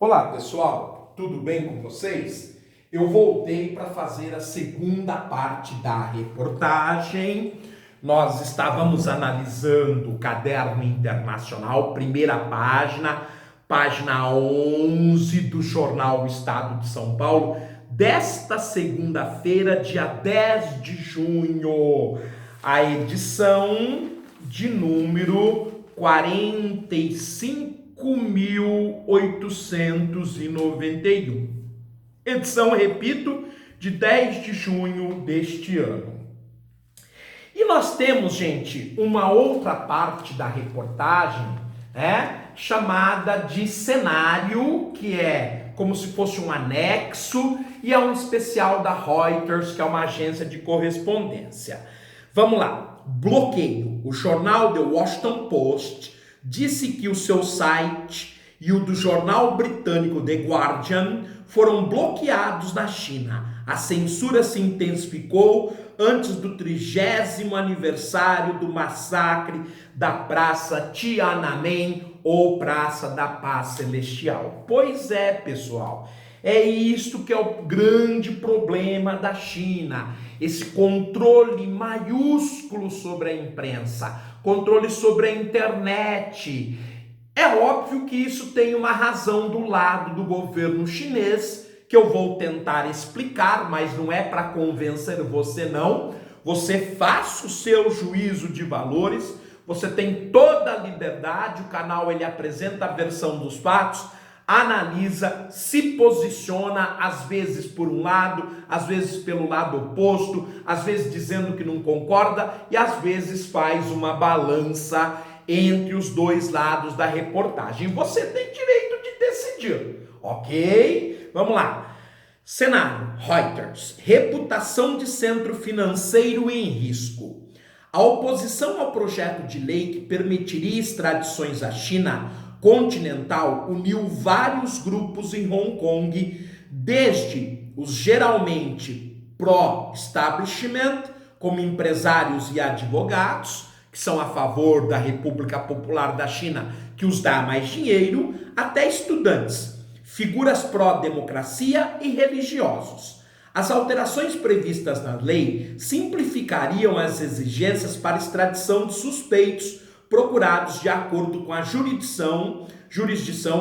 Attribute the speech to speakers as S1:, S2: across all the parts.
S1: Olá pessoal, tudo bem com vocês? Eu voltei para fazer a segunda parte da reportagem. Nós estávamos analisando o Caderno Internacional, primeira página, página 11 do jornal Estado de São Paulo, desta segunda-feira, dia 10 de junho, a edição de número 45.891. Edição, repito, de 10 de junho deste ano. E nós temos, gente, uma outra parte da reportagem, chamada de cenário, que é como se fosse um anexo, e é um especial da Reuters, que é uma agência de correspondência. Vamos lá. Bloqueio. O jornal The Washington Post disse que o seu site e o do jornal britânico The Guardian foram bloqueados na China. A censura se intensificou antes do 30º aniversário do massacre da Praça Tiananmen, ou Praça da Paz Celestial. Pois é, pessoal, é isto que é o grande problema da China, esse controle maiúsculo sobre a imprensa, controle sobre a internet. É óbvio que isso tem uma razão do lado do governo chinês, que eu vou tentar explicar, mas não é para convencer você não. Você faça o seu juízo de valores, você tem toda a liberdade, o canal ele apresenta a versão dos fatos, analisa, se posiciona, às vezes por um lado, às vezes pelo lado oposto, às vezes dizendo que não concorda e às vezes faz uma balança entre os dois lados da reportagem. Você tem direito de decidir, ok? Vamos lá. Cenário, Reuters. Reputação de centro financeiro em risco. A oposição ao projeto de lei que permitiria extradições à China continental uniu vários grupos em Hong Kong, desde os geralmente pró-establishment, como empresários e advogados, que são a favor da República Popular da China, que os dá mais dinheiro, até estudantes, figuras pró-democracia e religiosos. As alterações previstas na lei simplificariam as exigências para extradição de suspeitos procurados de acordo com a jurisdição,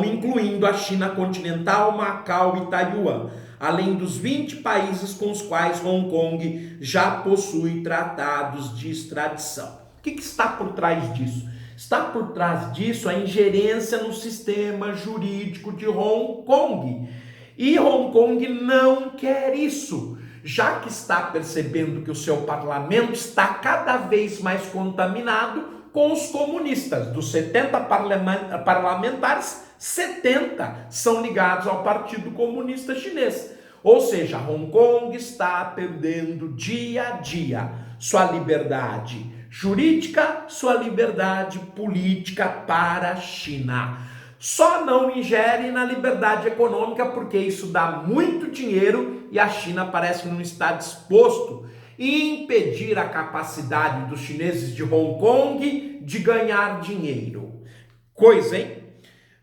S1: incluindo a China continental, Macau e Taiwan, além dos 20 países com os quais Hong Kong já possui tratados de extradição. O que está por trás disso? Está por trás disso a ingerência no sistema jurídico de Hong Kong. E Hong Kong não quer isso, já que está percebendo que o seu parlamento está cada vez mais contaminado com os comunistas. Dos 70 parlamentares, 70 são ligados ao Partido Comunista Chinês. Ou seja, Hong Kong está perdendo dia a dia sua liberdade jurídica, sua liberdade política para a China. Só não ingere na liberdade econômica porque isso dá muito dinheiro e a China parece que não está disposto a impedir a capacidade dos chineses de Hong Kong de ganhar dinheiro. Coisa, hein?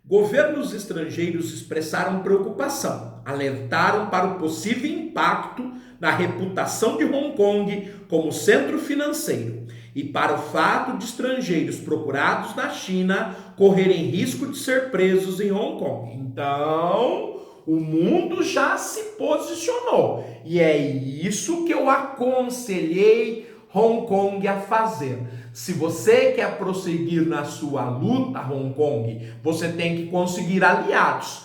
S1: Governos estrangeiros expressaram preocupação, alertaram para o possível impacto na reputação de Hong Kong como centro financeiro e para o fato de estrangeiros procurados na China correrem risco de ser presos em Hong Kong. Então, o mundo já se posicionou e é isso que eu aconselhei Hong Kong a fazer. Se você quer prosseguir na sua luta, Hong Kong, você tem que conseguir aliados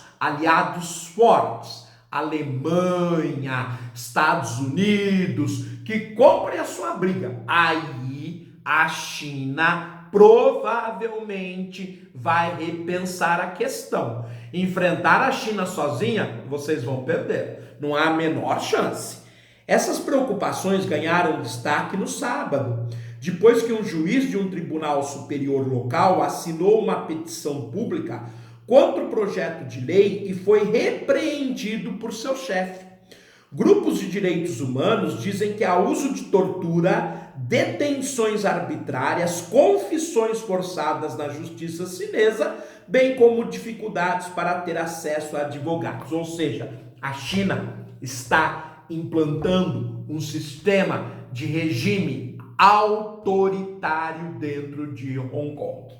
S1: fortes. Alemanha, Estados Unidos, que comprem a sua briga. Aí a China provavelmente vai repensar a questão. Enfrentar a China sozinha, vocês vão perder. Não há a menor chance. Essas preocupações ganharam destaque no sábado, depois que um juiz de um tribunal superior local assinou uma petição pública contra o projeto de lei e foi repreendido por seu chefe. Grupos de direitos humanos dizem que há uso de tortura detenções arbitrárias, confissões forçadas na justiça chinesa, bem como dificuldades para ter acesso a advogados. Ou seja, a China está implantando um sistema de regime autoritário dentro de Hong Kong.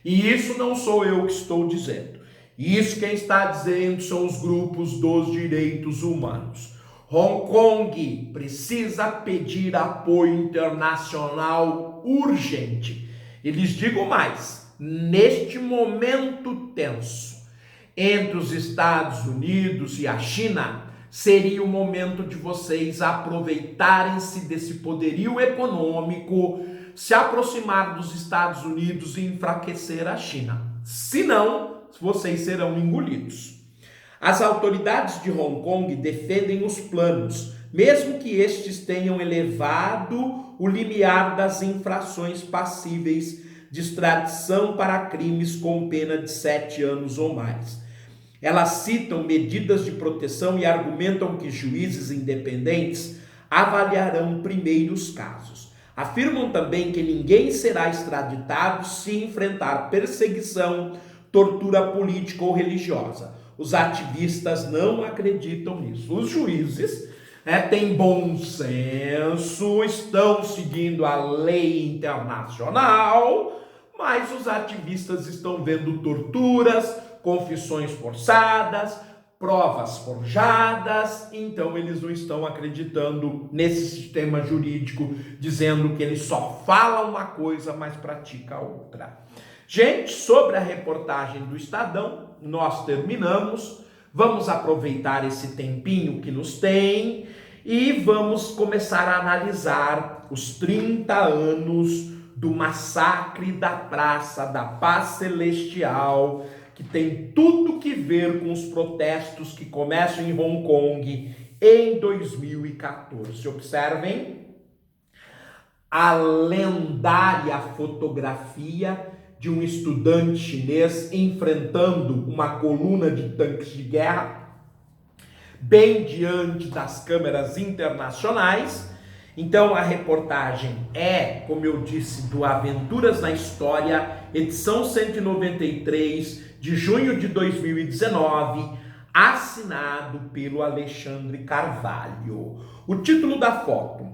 S1: E isso não sou eu que estou dizendo. Isso quem está dizendo são os grupos dos direitos humanos. Hong Kong precisa pedir apoio internacional urgente. E lhes digo mais, neste momento tenso entre os Estados Unidos e a China, seria o momento de vocês aproveitarem-se desse poderio econômico, se aproximar dos Estados Unidos e enfraquecer a China. Senão, vocês serão engolidos. As autoridades de Hong Kong defendem os planos, mesmo que estes tenham elevado o limiar das infrações passíveis de extradição para crimes com pena de 7 anos ou mais. Elas citam medidas de proteção e argumentam que juízes independentes avaliarão primeiro os casos. Afirmam também que ninguém será extraditado se enfrentar perseguição, tortura política ou religiosa. Os ativistas não acreditam nisso. Os juízes têm bom senso, estão seguindo a lei internacional, mas os ativistas estão vendo torturas, confissões forçadas, provas forjadas, então eles não estão acreditando nesse sistema jurídico, dizendo que ele só fala uma coisa, mas pratica outra. Gente, sobre a reportagem do Estadão, nós terminamos. Vamos aproveitar esse tempinho que nos tem e vamos começar a analisar os 30 anos do massacre da Praça da Paz Celestial, que tem tudo que ver com os protestos que começam em Hong Kong em 2014. Observem a lendária fotografia de um estudante chinês enfrentando uma coluna de tanques de guerra, bem diante das câmeras internacionais. Então a reportagem é, como eu disse, do Aventuras na História, edição 193, de junho de 2019, assinado pelo Alexandre Carvalho. O título da foto: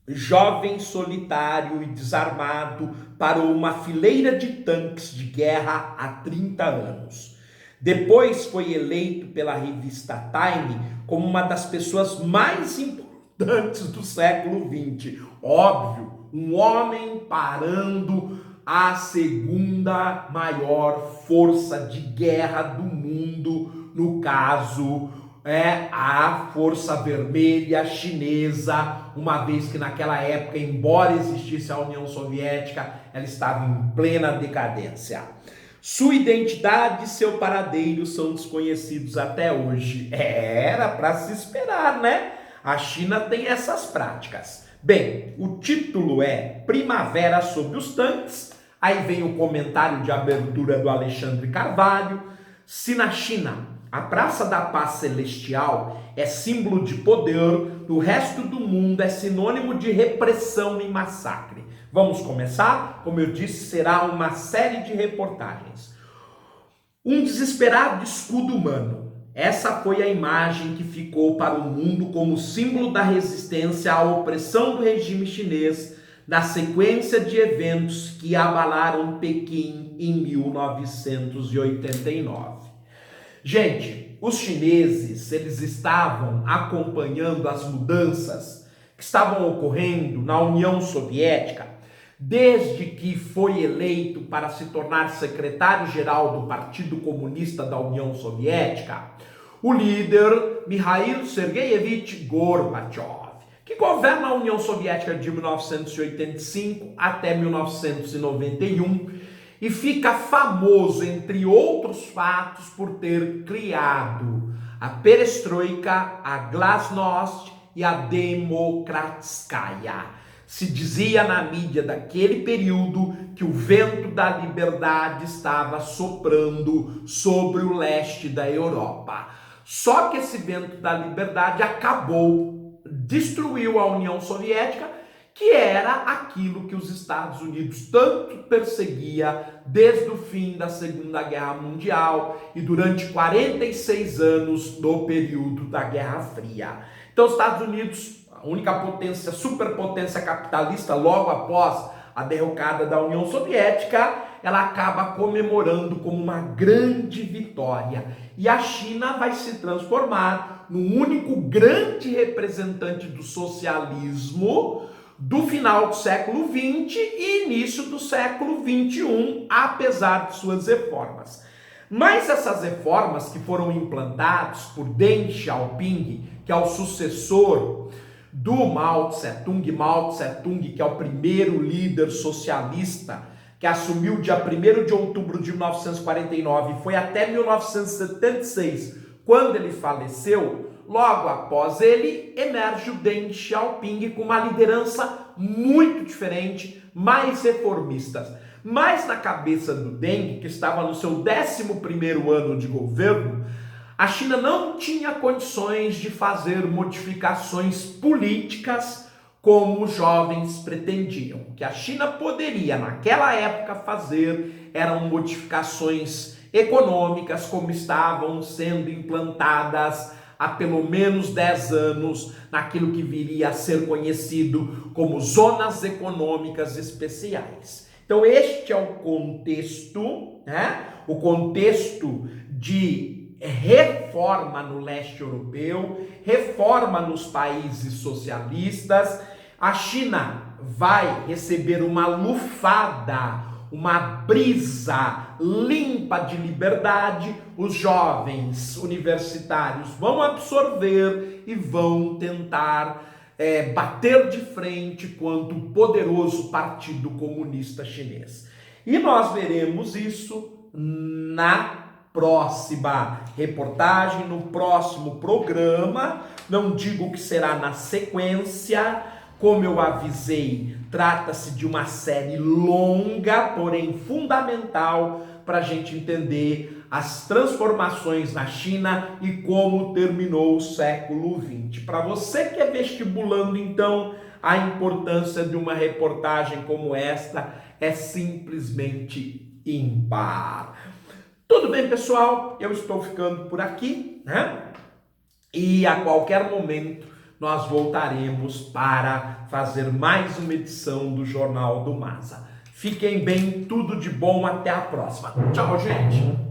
S1: jovem solitário e desarmado parou uma fileira de tanques de guerra há 30 anos. Depois foi eleito pela revista Time como uma das pessoas mais importantes do século XX. Óbvio, um homem parando a segunda maior força de guerra do mundo, no caso a Força Vermelha Chinesa, uma vez que naquela época, embora existisse a União Soviética, ela estava em plena decadência. Sua identidade e seu paradeiro são desconhecidos até hoje. Era para se esperar, né? A China tem essas práticas. Bem, o título é Primavera sob os tanques. Aí vem o comentário de abertura do Alexandre Carvalho. Se na China a Praça da Paz Celestial é símbolo de poder, no resto do mundo é sinônimo de repressão e massacre. Vamos começar? Como eu disse, será uma série de reportagens. Um desesperado escudo humano. Essa foi a imagem que ficou para o mundo como símbolo da resistência à opressão do regime chinês na sequência de eventos que abalaram Pequim em 1989. Gente, os chineses, eles estavam acompanhando as mudanças que estavam ocorrendo na União Soviética desde que foi eleito para se tornar secretário-geral do Partido Comunista da União Soviética, o líder Mikhail Sergeyevich Gorbachev, que governa a União Soviética de 1985 até 1991, e fica famoso, entre outros fatos, por ter criado a perestroika, a glasnost e a demokratskaya. Se dizia na mídia daquele período que o vento da liberdade estava soprando sobre o leste da Europa. Só que esse vento da liberdade acabou, destruiu a União Soviética que era aquilo que os Estados Unidos tanto perseguia desde o fim da Segunda Guerra Mundial e durante 46 anos do período da Guerra Fria. Então, os Estados Unidos, a única potência, superpotência capitalista, logo após a derrocada da União Soviética, ela acaba comemorando como uma grande vitória. E a China vai se transformar no único grande representante do socialismo do final do século XX e início do século XXI, apesar de suas reformas. Mas essas reformas que foram implantadas por Deng Xiaoping, que é o sucessor do Mao Tse-tung, que é o primeiro líder socialista, que assumiu dia 1º de outubro de 1949 e foi até 1976, quando ele faleceu. Logo após ele, emerge o Deng Xiaoping com uma liderança muito diferente, mais reformista. Mas na cabeça do Deng, que estava no seu 11º ano de governo, a China não tinha condições de fazer modificações políticas como os jovens pretendiam. O que a China poderia, naquela época, fazer eram modificações econômicas, como estavam sendo implantadas há pelo menos 10 anos naquilo que viria a ser conhecido como zonas econômicas especiais. Então este é o contexto, né? O contexto de reforma no leste europeu, reforma nos países socialistas. A China vai receber uma lufada, uma brisa limpa de liberdade. Os jovens universitários vão absorver e vão tentar bater de frente contra o poderoso Partido Comunista Chinês. E nós veremos isso na próxima reportagem, no próximo programa. Não digo que será na sequência, como eu avisei, trata-se de uma série longa, porém fundamental para a gente entender as transformações na China e como terminou o século XX. Para você que é vestibulando, então, a importância de uma reportagem como esta é simplesmente ímpar. Tudo bem, pessoal? Eu estou ficando por aqui, né? E a qualquer momento nós voltaremos para fazer mais uma edição do Jornal do Masa. Fiquem bem, tudo de bom, até a próxima. Tchau, gente!